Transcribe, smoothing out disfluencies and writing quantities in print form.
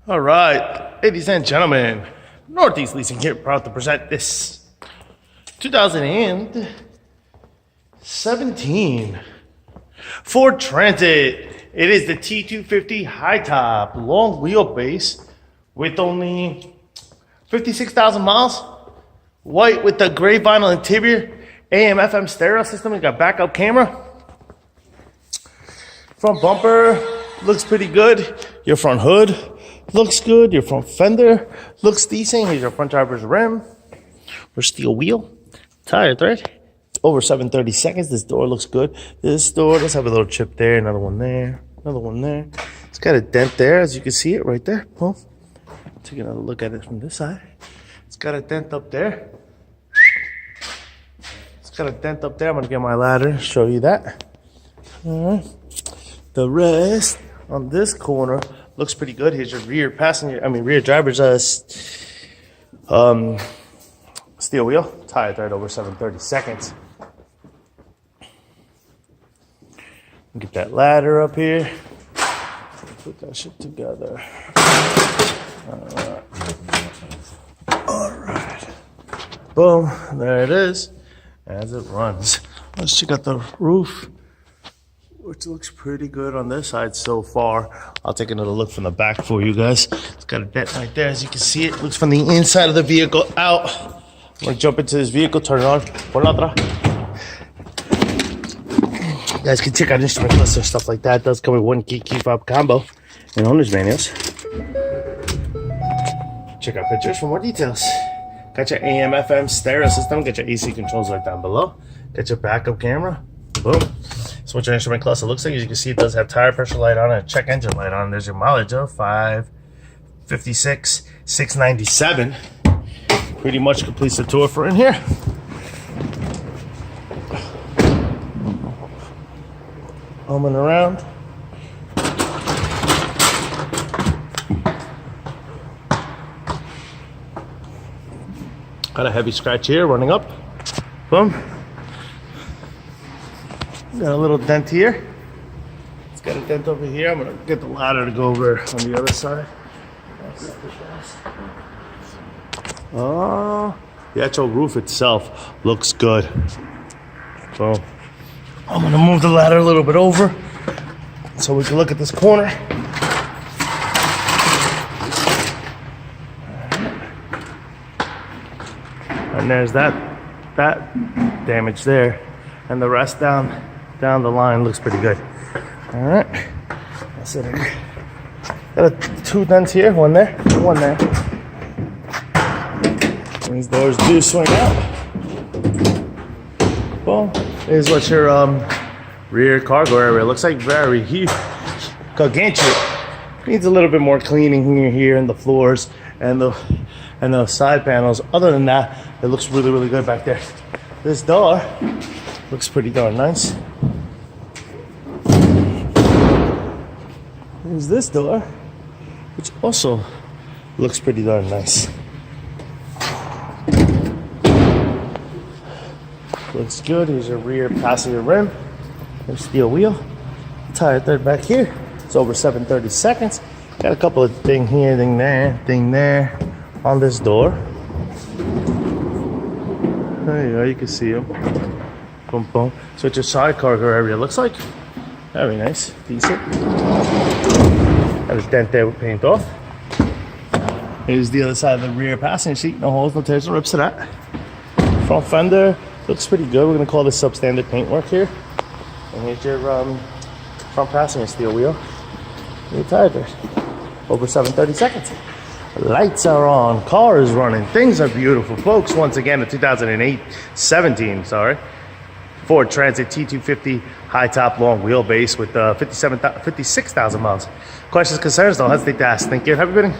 All right, ladies and gentlemen, Northeast Leasing here, proud to present this 2017 Ford Transit. It is the T-250 high top, long wheelbase with only 56,000 miles. White with the gray vinyl interior, AM/FM stereo system. We got backup camera. Front bumper looks pretty good. Your front hood looks good. Your front fender looks decent. Here's your front driver's rim. Or steel wheel. Tire thread. Over 730 seconds. This door looks good. This door does have a little chip there. Another one there. Another one there. It's got a dent there, as you can see it right there. Boom. Take another look at it from this side. It's got a dent up there. It's got a dent up there. I'm going to get my ladder, show you that. All right. The rest on this corner looks pretty good. Here's your rear driver's steel wheel. Tire thread over 730 seconds. Get that ladder up here. Put that shit together. All right. Boom. There it is. As it runs. Let's check out the roof, which looks pretty good on this side so far. I'll take another look from the back for you guys. It's got a dent right there, as you can see it. Looks from the inside of the vehicle out. I'm gonna jump into this vehicle, turn it on. Por la otra. You guys can check out instrument cluster, stuff like that. It does come with one key fob combo and owner's manuals. Check out pictures for more details. Got your AM/FM stereo system. Got your AC controls right down below. Got your backup camera. Boom. So what your instrument cluster looks like, as you can see, it does have tire pressure light on and a check engine light on. There's your mileage of 556, 697. Pretty much completes the tour for in here. Humming around. Got a heavy scratch here running up. Boom. Got a little dent here. It's got a dent over here. I'm gonna get the ladder to go over on the other side. Oh, the actual roof itself looks good. So I'm gonna move the ladder a little bit over so we can look at this corner. And there's that damage there, and the rest down the line looks pretty good. All right, that's it. Got two dents here, one there, one there. These doors do swing out. Well, here's what your rear cargo area looks like. Very huge, gargantuan. Needs a little bit more cleaning here in the floors and the side panels. Other than that, it looks really, really good back there. This door looks pretty darn nice. There's this door, which also looks pretty darn nice. Looks good. Here's your rear passenger rim. There's steel wheel. Tire thread back here. It's over 730 seconds. Got a couple of thing here, thing there on this door. There you go. You can see them. Boom, boom. So it's your side cargo area looks like. Very nice. Decent. Got a dent there with paint off. Here's the other side of the rear passenger seat. No holes, no tears, no rips to that. Front fender looks pretty good. We're going to call this substandard paintwork here. And here's your front passenger steel wheel. Your tire thread. Over 730 seconds. Lights are on. Car is running. Things are beautiful. Folks, once again, the 17 Ford Transit T-250 high top long wheelbase with 56,000 miles. Questions, concerns, don't hesitate to ask. Thank you. Have a good one.